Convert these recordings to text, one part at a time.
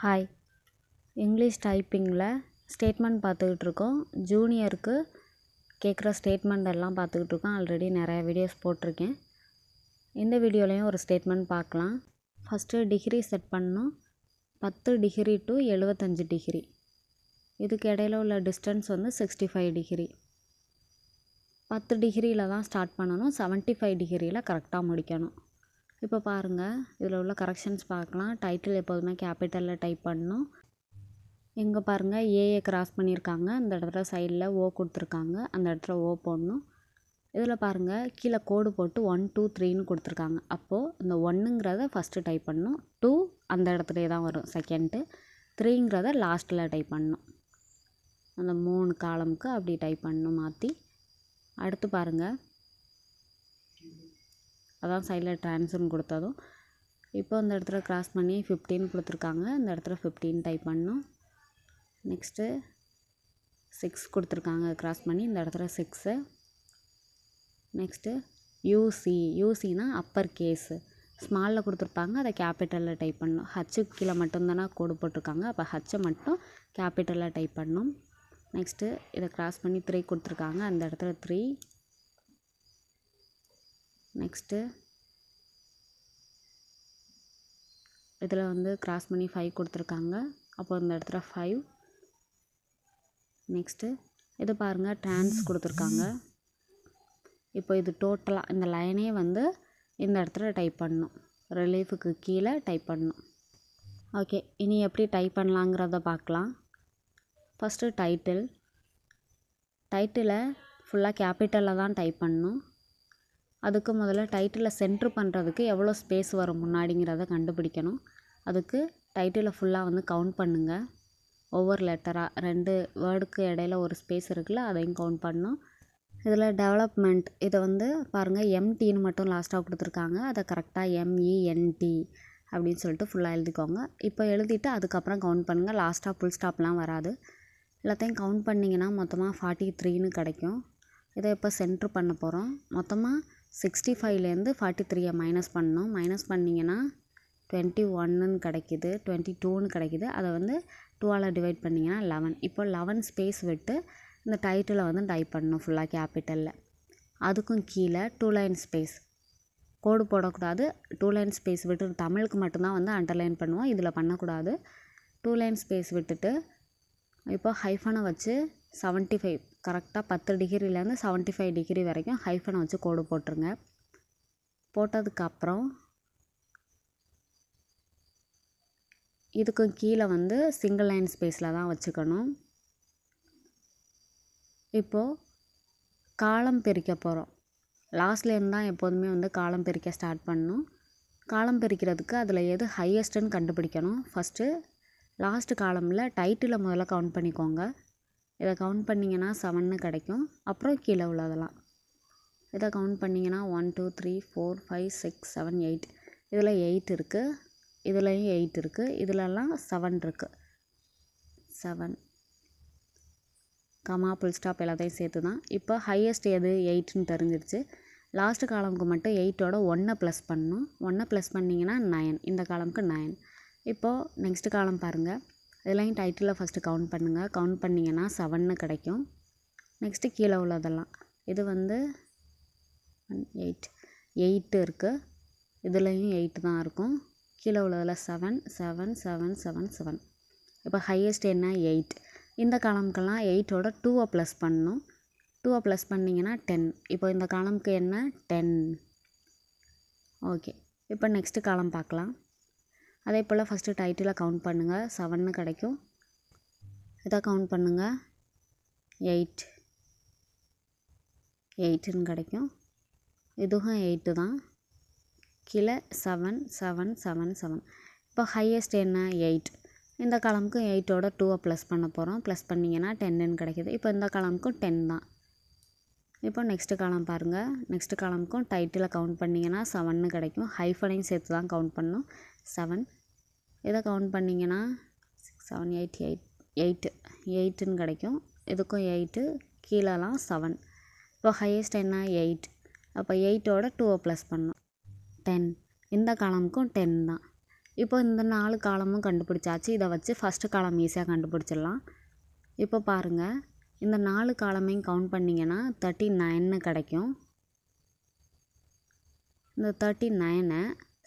Hi, English டைப்பிங்கில் statement பார்த்துக்கிட்டு இருக்கோம். ஜூனியருக்கு கேட்குற ஸ்டேட்மெண்ட் எல்லாம் பார்த்துக்கிட்டு இருக்கோம். ஆல்ரெடி நிறையா வீடியோஸ் போட்டிருக்கேன். இந்த வீடியோலையும் ஒரு ஸ்டேட்மெண்ட் பார்க்கலாம். ஃபஸ்ட்டு டிகிரி செட் பண்ணணும். 10 டிகிரி டு 75 டிகிரி. இதுக்கு இடையில உள்ள டிஸ்டன்ஸ் 65 டிகிரி. 10 டிகிரியில் தான் ஸ்டார்ட் பண்ணணும். 75 டிகிரியில் கரெக்டாக முடிக்கணும். இப்போ பாருங்கள், இதில் உள்ள கரெக்ஷன்ஸ் பார்க்கலாம். டைட்டில் எப்போதுமே கேபிட்டலில் டைப் பண்ணணும். இங்கே பாருங்கள், ஏஏ கிராஸ் பண்ணியிருக்காங்க. அந்த இடத்துல சைடில் ஓ கொடுத்துருக்காங்க. அந்த இடத்துல ஓ போடணும். இதில் பாருங்கள், கீழே கோடு போட்டு 1 2 3ன்னு கொடுத்துருக்காங்க. அப்போது இந்த 1ங்கிறத ஃபஸ்ட்டு டைப் பண்ணணும். 2 அந்த இடத்துலே தான் வரும் செகண்டு. 3ங்கிறத லாஸ்ட்டில் டைப் பண்ணணும். அந்த 3 காலமுக்கு அப்படி டைப் பண்ணணும் மாற்றி. அடுத்து பாருங்கள், அதான் சைடில் ட்ரான்ஸ்ஃபர்னு கொடுத்ததும். இப்போ இந்த இடத்துல கிராஸ் பண்ணி 15 கொடுத்துருக்காங்க. இந்த இடத்துல 15 டைப் பண்ணணும். நெக்ஸ்ட்டு 6 கொடுத்துருக்காங்க. கிராஸ் பண்ணி இந்த இடத்துல 6. நெக்ஸ்ட்டு யூசினா அப்பர் கேஸு. ஸ்மாலில் கொடுத்துருப்பாங்க, அதை கேபிட்டலில் டைப் பண்ணணும். ஹச்சுக்கு கீழே மட்டும்தானே கோடு போட்டிருக்காங்க. அப்போ ஹச்சை மட்டும் கேபிட்டலில் டைப் பண்ணணும். நெக்ஸ்ட்டு இதை கிராஸ் பண்ணி 3 கொடுத்துருக்காங்க. அந்த இடத்துல 3. நெக்ஸ்ட்டு இதில் கிராஸ் பண்ணி 5 கொடுத்துருக்காங்க. அப்போ இந்த இடத்துல 5. நெக்ஸ்ட்டு இது பாருங்கள், ட்ரான்ஸ் கொடுத்துருக்காங்க. இப்போ இது டோட்டலாக இந்த லைனே இந்த இடத்துல டைப் பண்ணணும். ரிலீஃபுக்கு கீழே டைப் பண்ணணும். ஓகே, இனி எப்படி டைப் பண்ணலாங்கிறத பார்க்கலாம். ஃபஸ்ட்டு டைட்டிலை ஃபுல்லாக கேபிட்டலில் தான் டைப் பண்ணணும். அதுக்கு முதல்ல டைட்டிலை சென்ட்ரு பண்ணுறதுக்கு எவ்வளோ ஸ்பேஸ் வரும் முன்னாடிங்கிறத கண்டுபிடிக்கணும். அதுக்கு டைட்டிலை ஃபுல்லாக கவுண்ட் பண்ணுங்கள். ஒவ்வொரு லெட்டராக 2 வேர்டுக்கு இடையில ஒரு ஸ்பேஸ் இருக்குல்ல, அதையும் கவுண்ட் பண்ணணும். இதில் டெவலப்மெண்ட் இதை பாருங்கள், எம்டின்னு மட்டும் லாஸ்ட்டாக கொடுத்துருக்காங்க. அதை கரெக்டாக எம்இஎன்டி அப்படின்னு சொல்லிட்டு ஃபுல்லாக எழுதிக்கோங்க. இப்போ எழுதிட்டு அதுக்கப்புறம் கவுண்ட் பண்ணுங்கள். லாஸ்ட்டாக ஃபுல் ஸ்டாப்லாம் வராது. எல்லாத்தையும் கவுண்ட் பண்ணிங்கன்னா மொத்தமாக 43ன்னு கிடைக்கும். இதை இப்போ சென்ட்ரு பண்ண போகிறோம். மொத்தமாக 65லேருந்து 43 மைனஸ் பண்ணணும். மைனஸ் பண்ணிங்கன்னா 21ன்னு கிடைக்கிது, 22ன்னு கிடைக்கிது. அதை 2ஆல் டிவைட் பண்ணிங்கன்னா 11. இப்போ 11 ஸ்பேஸ் விட்டு இந்த டைட்டிலை டைப் பண்ணணும் ஃபுல்லாக கேபிட்டலில். அதுக்கும் கீழே 2 லைன் ஸ்பேஸ். கோடு போடக்கூடாது. 2 லைன் ஸ்பேஸ் விட்டு தமிழுக்கு மட்டும்தான் அண்டர்லைன் பண்ணுவோம். இதில் பண்ணக்கூடாது. 2 லைன் ஸ்பேஸ் விட்டுட்டு இப்போ ஹைஃபனை வச்சு 75 கரெக்டாக 10 டிகிரிலேருந்து 75 டிகிரி வரைக்கும் ஹைஃபனை வச்சு கோடு போட்டுருங்க. போட்டதுக்கப்புறம் இதுக்கும் கீழே சிங்கிள் லைன் ஸ்பேஸில் தான் வச்சுக்கணும். இப்போது காலம் பிரிக்க போகிறோம். லாஸ்ட்லேருந்து தான் எப்போதுமே காலம் பிரிக்க ஸ்டார்ட் பண்ணணும். காலம் பிரிக்கிறதுக்கு அதில் எது ஹையஸ்ட்டுன்னு கண்டுபிடிக்கணும். ஃபஸ்ட்டு லாஸ்ட்டு காலமில் டைட்டிலை முதல்ல கவுண்ட் பண்ணிக்கோங்க. இதை கவுண்ட் பண்ணிங்கன்னா 7ன்னு கிடைக்கும். அப்புறம் கீழே உள்ளதெல்லாம் இதை கவுண்ட் பண்ணிங்கன்னா 1 2 3 4 5 6 7 8. இதில் 8 இருக்குது. இதுலேயும் 8 இருக்குது. இதிலெல்லாம் 7 இருக்குது. 7 கமா புல் ஸ்டாப் எல்லாத்தையும் சேர்த்து தான். இப்போ ஹையஸ்ட் எது 8ன்னு தெரிஞ்சிருச்சு. லாஸ்ட்டு காலமுக்கு மட்டும் 8ஓட 1 ப்ளஸ் பண்ணணும். 1 ப்ளஸ் பண்ணிங்கன்னா 9. இந்த காலமுக்கு 9. இப்போது நெக்ஸ்ட்டு காலம் பாருங்கள். இதெல்லாம் டைட்டிலில் ஃபஸ்ட்டு கவுண்ட் பண்ணுங்கள். கவுண்ட் பண்ணிங்கன்னா 7ன்னு கிடைக்கும். நெக்ஸ்ட்டு கீழே உள்ளதெல்லாம் இது 8 இருக்குது. இதுலேயும் 8 தான் இருக்கும். கீழே உள்ளதில் 7 7 7 7 7. இப்போ ஹையஸ்ட் என்ன 8. இந்த காலமுக்கெல்லாம் 8ஓட 2 ப்ளஸ் பண்ணணும். 2 ப்ளஸ் பண்ணிங்கன்னா 10. இப்போ இந்த காலமுக்கு என்ன 10. ஓகே, இப்போ நெக்ஸ்ட்டு காலம் பார்க்கலாம். அதே போல் ஃபஸ்ட்டு டைட்டிலை கவுண்ட் பண்ணுங்கள். 7ன்னு கிடைக்கும். இதை கவுண்ட் பண்ணுங்கள். 8ன்னு கிடைக்கும். இதுவும் 8 தான். கீழே 7 7 7 7. இப்போ ஹையஸ்ட் என்ன 8. இந்த காலமுக்கு 8ஓட 2 ப்ளஸ் பண்ண போகிறோம். ப்ளஸ் பண்ணிங்கன்னா 10ன்னு கிடைக்கிது. இப்போ இந்த காலமுக்கும் 10 தான். இப்போ நெக்ஸ்ட்டு காலம் பாருங்கள். நெக்ஸ்ட்டு காலமுக்கும் டைட்டிலை கவுண்ட் பண்ணிங்கன்னா 7ன்னு கிடைக்கும். ஹைஃபனையும் சேர்த்து தான் கவுண்ட் பண்ணணும். 7. இதை கவுண்ட் பண்ணிங்கன்னா 6 7 8 8ன்னு கிடைக்கும். இதுக்கும் 8. கீழெல்லாம் 7. இப்போ ஹையஸ்ட் என்ன 8. அப்போ 8ஓட 2 ப்ளஸ் பண்ணணும். 10. இந்த காலமுக்கும் 10 தான். இப்போ இந்த 4 காலமும் கண்டுபிடிச்சாச்சு. இதை வச்சு ஃபஸ்ட்டு காலம் ஈஸியாக கண்டுபிடிச்சிடலாம். இப்போ பாருங்கள், இந்த 4 காலமையும் கவுண்ட் பண்ணிங்கன்னா 39ன்னு கிடைக்கும். இந்த 39ஐ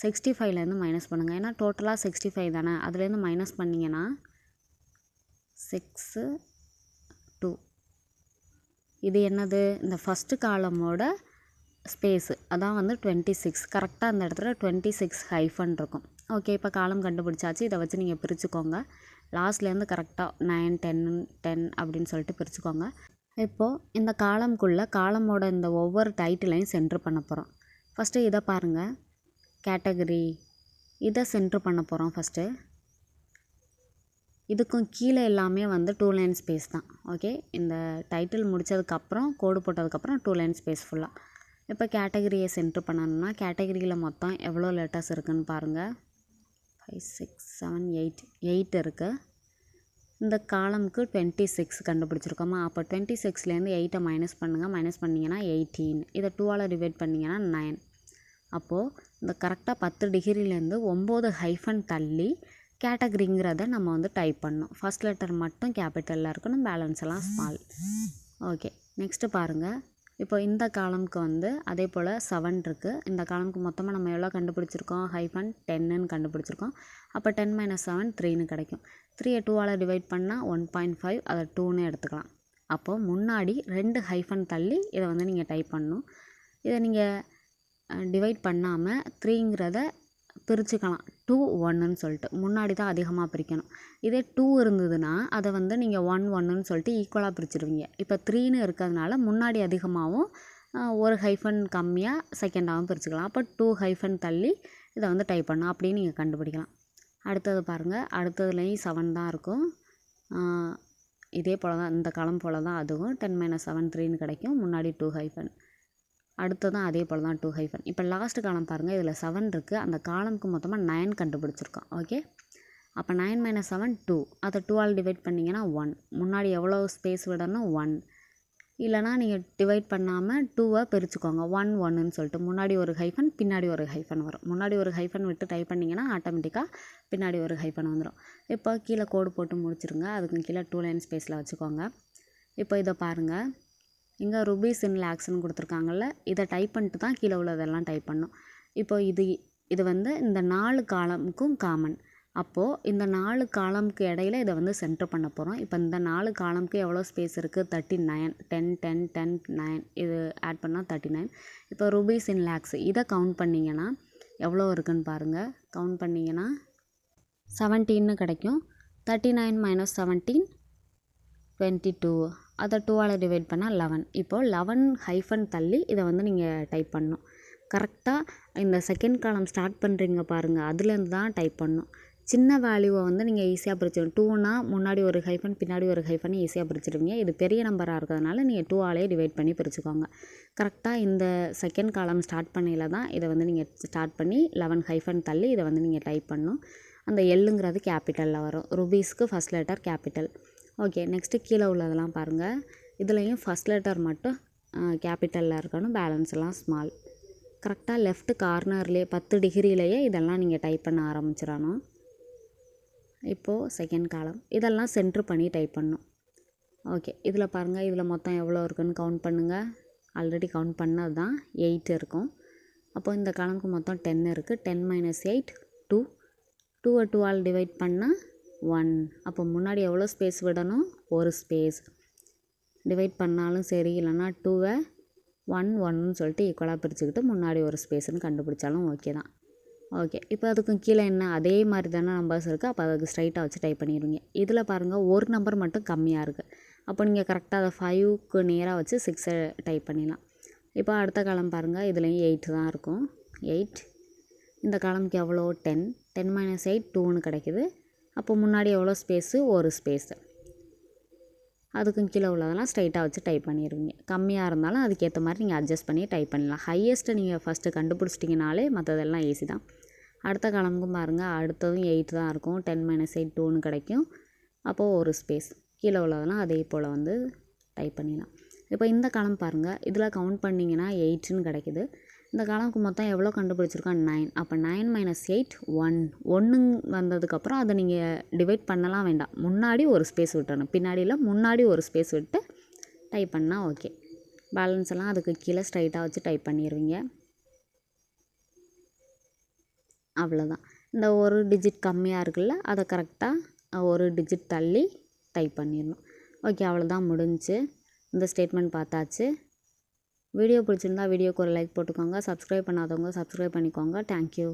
65லேருந்து மைனஸ் பண்ணுங்கள். ஏன்னா டோட்டலாக 65 தானே, அதுலேருந்து மைனஸ் பண்ணிங்கன்னா 6 2. இது என்னது, இந்த ஃபஸ்ட்டு காலமோட ஸ்பேஸு, அதான் வந்து 26. கரெக்டாக அந்த இடத்துல 26 ஹைஃபன் இருக்கும். ஓகே, இப்போ காலம் கண்டுபிடிச்சாச்சு. இதை வச்சு நீங்கள் பிரிச்சுக்கோங்க. லாஸ்ட்லேருந்து கரெக்டாக 9 10 அப்படின்னு சொல்லிட்டு பிரிச்சுக்கோங்க. இப்போது இந்த காலம்குள்ளே காலமோட இந்த ஒவ்வொரு டைட்டிலையும் சென்ட்ரு பண்ண போகிறோம். ஃபஸ்ட்டு இதை பாருங்கள், கேட்டகரி, இதை சென்ட்ரு பண்ண போகிறோம். ஃபஸ்ட்டு இதுக்கும் கீழே எல்லாமே வந்து 2 லைன் ஸ்பேஸ் தான். ஓகே, இந்த டைட்டில் முடித்ததுக்கப்புறம் கோடு போட்டதுக்கப்புறம் 2 லைன் ஸ்பேஸ் ஃபுல்லாக. இப்போ கேட்டகரியை சென்ட்ரு பண்ணணும்னா கேட்டகரியில் மொத்தம் எவ்வளோ லெட்டர்ஸ் இருக்குதுன்னு பாருங்கள். 5 6 7 8 இருக்குது. இந்த காலமுக்கு 26 கண்டுபிடிச்சிருக்கோமா. அப்போ 26லேருந்து 8ஐ மைனஸ் பண்ணுங்கள். மைனஸ் பண்ணிங்கன்னா 18. இதை 2ஆல் டிவைட் பண்ணிங்கன்னா 9. அப்போது இந்த கரெக்டாக 10 டிகிரிலேருந்து 9 ஹைஃபன் தள்ளி கேட்டகரிங்கிறத நம்ம வந்து டைப் பண்ணணும். ஃபஸ்ட் லெட்டர் மட்டும் கேபிட்டலில் இருக்கணும், பேலன்ஸ் எல்லாம் ஸ்மால். ஓகே, நெக்ஸ்ட்டு பாருங்கள். இப்போ இந்த காலமுக்கு வந்து அதே போல் 7 இருக்குது. இந்த காலமுக்கு மொத்தமாக நம்ம எவ்வளோ கண்டுபிடிச்சிருக்கோம், ஹைஃபன் 10ன்னு கண்டுபிடிச்சிருக்கோம். அப்போ 10 - 7 3ன்னு கிடைக்கும். 3ஐ 2ஆல் டிவைட் பண்ணால் 1.5, அதை 2ன்னு எடுத்துக்கலாம். அப்போது முன்னாடி 2 ஹைஃபன் தள்ளி இதை வந்து நீங்கள் டைப் பண்ணணும். இதை நீங்கள் டிவைட் பண்ணாமல் 3ங்கிறத பிரிச்சுக்கலாம். 2 1ன்னு சொல்லிட்டு முன்னாடி தான் அதிகமாக பிரிக்கணும். இதே 2 இருந்ததுன்னா அதை வந்து நீங்கள் 1 1ன்னு சொல்லிட்டு ஈக்குவலாக பிரிச்சுருவீங்க. இப்போ 3ன்னு இருக்கிறதுனால முன்னாடி அதிகமாகவும் ஒரு ஹைஃபன் கம்மியாக செகண்டாகவும் பிரிச்சுக்கலாம். அப்போ 2 ஹைஃபன் தள்ளி இதை வந்து டைப் பண்ணணும். அப்படின்னு நீங்கள் கண்டுபிடிக்கலாம். அடுத்தது பாருங்கள், அடுத்ததுலேயும் 7 தான் இருக்கும். இதே போல் தான், இந்த காலம் போல் தான் அதுவும் 10 - 7 3ன்னு கிடைக்கும். முன்னாடி 2 ஹைஃபன், அடுத்ததும் அதே போல் தான் 2 ஹைஃபன். இப்போ லாஸ்ட் காலம் பாருங்கள், இதில் 7 இருக்குது. அந்த காலமுக்கு மொத்தமாக 9 கண்டுபிடிச்சிருக்கோம். ஓகே, அப்போ 9 - 7 2, அதை 2ஆல் டிவைட் பண்ணிங்கன்னா 1. முன்னாடி எவ்வளோ ஸ்பேஸ் விடணும், 1. இல்லைனா நீங்கள் டிவைட் பண்ணாமல் 2ஐ பிரிச்சுக்கோங்க. 1 1ன்னு சொல்லிட்டு முன்னாடி ஒரு ஹைஃபன் பின்னாடி ஒரு ஹைஃபன் வரும். முன்னாடி ஒரு ஹைஃபன் விட்டு டைப் பண்ணிங்கன்னா ஆட்டோமேட்டிக்காக பின்னாடி ஒரு ஹைஃபன் வந்துடும். இப்போ கீழே கோடு போட்டு முடிச்சுருங்க. அதுக்கு கீழே 2 லைன் ஸ்பேஸில் வச்சுக்கோங்க. இப்போ இதை பாருங்கள், இங்கே ருபீஸ் இன் லேக்ஸ்ன்னு கொடுத்துருக்காங்கல்ல, இதை டைப் பண்ணிட்டு தான் கீழே உள்ளதெல்லாம் டைப் பண்ணணும். இப்போ இது வந்து இந்த 4 காலமுக்கும் காமன். அப்போது இந்த 4 காலமுக்கு இடையில இதை வந்து சென்டர் பண்ண போகிறோம். இப்போ இந்த 4 காலமுக்கு எவ்வளோ ஸ்பேஸ் இருக்குது, 39. 10 10 10 9, இது ஆட் பண்ணால் 39. இப்போ ருபீஸ் இன் லேக்ஸ் இதை கவுண்ட் பண்ணிங்கன்னா எவ்வளோ இருக்குதுன்னு பாருங்கள். கவுண்ட் பண்ணிங்கன்னா 17ன்னு கிடைக்கும். 39 - 17 22. அதை 2ஆல் டிவைட் பண்ணால் 11. இப்போது 11 ஹைஃபன் தள்ளி இதை வந்து நீங்கள் டைப் பண்ணணும். கரெக்டாக இந்த செகண்ட் காலம் ஸ்டார்ட் பண்ணுறீங்க பாருங்கள், அதுலேருந்து தான் டைப் பண்ணணும். சின்ன வேல்யூவை வந்து நீங்கள் ஈஸியாக பிரிச்சிடணும். 2னா முன்னாடி ஒரு ஹைஃபன் பின்னாடி ஒரு ஹைஃபன் ஈஸியாக பிரிச்சிடுவீங்க. இது பெரிய நம்பராக இருக்கிறதுனால நீங்கள் 2ஆலே டிவைட் பண்ணி பிரிச்சுக்கோங்க. கரெக்டாக இந்த செகண்ட் காலம் ஸ்டார்ட் பண்ணையில் தான் இதை வந்து நீங்கள் ஸ்டார்ட் பண்ணி 11 ஹைஃபன் தள்ளி இதை வந்து நீங்கள் டைப் பண்ணணும். அந்த எல்லுங்கிறது கேபிட்டலில் வரும். ருபீஸ்க்கு first letter capital. Okay, next கீழே உள்ளதெல்லாம் பாருங்கள். இதுலேயும் ஃபஸ்ட் லெட்டர் மட்டும் கேபிட்டலில் இருக்கணும், பேலன்ஸ் எல்லாம் ஸ்மால். கரெக்டாக லெஃப்ட் கார்னர்லேயே 10 டிகிரிலேயே இதெல்லாம் நீங்கள் டைப் பண்ண ஆரம்பிச்சிடணும். இப்போது செகண்ட் காலம் இதெல்லாம் சென்ட்ரு பண்ணி டைப் பண்ணணும். ஓகே, இதில் பாருங்கள், இதில் மொத்தம் எவ்வளோ இருக்குதுன்னு கவுண்ட் பண்ணுங்கள். ஆல்ரெடி கவுண்ட் பண்ணது தான் 8 இருக்கும். அப்போது இந்த காலமுக்கு மொத்தம் 10 இருக்குது. 10 - 8 2. 2ஐ 2ஆல் டிவைட் பண்ணால் 1. அப்போ முன்னாடி எவ்வளோ ஸ்பேஸ் விடணும், ஒரு ஸ்பேஸ். டிவைட் பண்ணாலும் சரி, இல்லைனா 2ஐ 1 1ன்னு சொல்லிட்டு ஈக்குவலாக பிரிச்சுக்கிட்டு முன்னாடி ஒரு ஸ்பேஸ்ன்னு கண்டுபிடிச்சாலும் ஓகே தான். ஓகே, இப்போ அதுக்கும் கீழே என்ன அதே மாதிரி தானே நம்பர்ஸ் இருக்குது. அப்போ அதுக்கு ஸ்ட்ரைட்டாக வச்சு டைப் பண்ணிடுவீங்க. இதில் பாருங்கள், ஒரு நம்பர் மட்டும் கம்மியாக இருக்குது. அப்போ நீங்கள் கரெக்டாக அதை 5க்கு நேராக வச்சு 6ஐ டைப் பண்ணிடலாம். இப்போ அடுத்த காலம் பாருங்கள், இதுலேயும் 8 தான் இருக்கும். 8. இந்த காலமுக்கு எவ்வளோ, 10. 10 - 8 2ன்னு கிடைக்குது. அப்போ முன்னாடி எவ்வளோ ஸ்பேஸு, ஒரு ஸ்பேஸு. அதுக்கும் கீழே உள்ளதெல்லாம் ஸ்ட்ரைட்டாக வச்சு டைப் பண்ணிடுவீங்க. கம்மியாக இருந்தாலும் அதுக்கேற்ற மாதிரி நீங்கள் அட்ஜஸ்ட் பண்ணி டைப் பண்ணலாம். ஹையஸ்ட்டு நீங்கள் ஃபஸ்ட்டு கண்டுபிடிச்சிட்டிங்கனாலே மற்றதெல்லாம் ஈஸி தான். அடுத்த காலமுக்கும் பாருங்கள், அடுத்ததும் 8 தான் இருக்கும். 10 - 8 2ன்னு கிடைக்கும். அப்போது ஒரு ஸ்பேஸ். கீழே உள்ளதெல்லாம் அதே போல் வந்து டைப் பண்ணிடலாம். இப்போ இந்த காலம் பாருங்கள், இதில் கவுண்ட் பண்ணிங்கன்னா 8ன்னு கிடைக்குது. இந்த காலமுக்கு மொத்தம் எவ்வளோ கண்டுபிடிச்சிருக்கோம் 9. அப்போ 9 - 8 1. 1 வந்ததுக்கப்புறம் அதை நீங்கள் டிவைட் பண்ணலாம் வேண்டாம், முன்னாடி ஒரு ஸ்பேஸ் விட்டுறணும், பின்னாடியில் முன்னாடி ஒரு ஸ்பேஸ் விட்டு டைப் பண்ணால் ஓகே. பேலன்ஸ் எல்லாம் அதுக்கு கீழே ஸ்ட்ரைட்டாக வச்சு டைப் பண்ணிடுவீங்க. அவ்வளோதான். இந்த ஒரு டிஜிட் கம்மியாக இருக்குல்ல, அதை கரெக்டாக ஒரு டிஜிட் தள்ளி டைப் பண்ணிடணும். ஓகே, அவ்வளோதான், முடிஞ்சு. இந்த ஸ்டேட்மெண்ட் பார்த்தாச்சு. வீடியோ பிடிச்சிருந்தா வீடியோக்கு ஒரு லைக் போட்டுக்கோங்க. சப்ஸ்கிரைப் பண்ணாதவங்க சப்ஸ்கிரைப் பண்ணிக்கோங்க. தேங்க்யூ.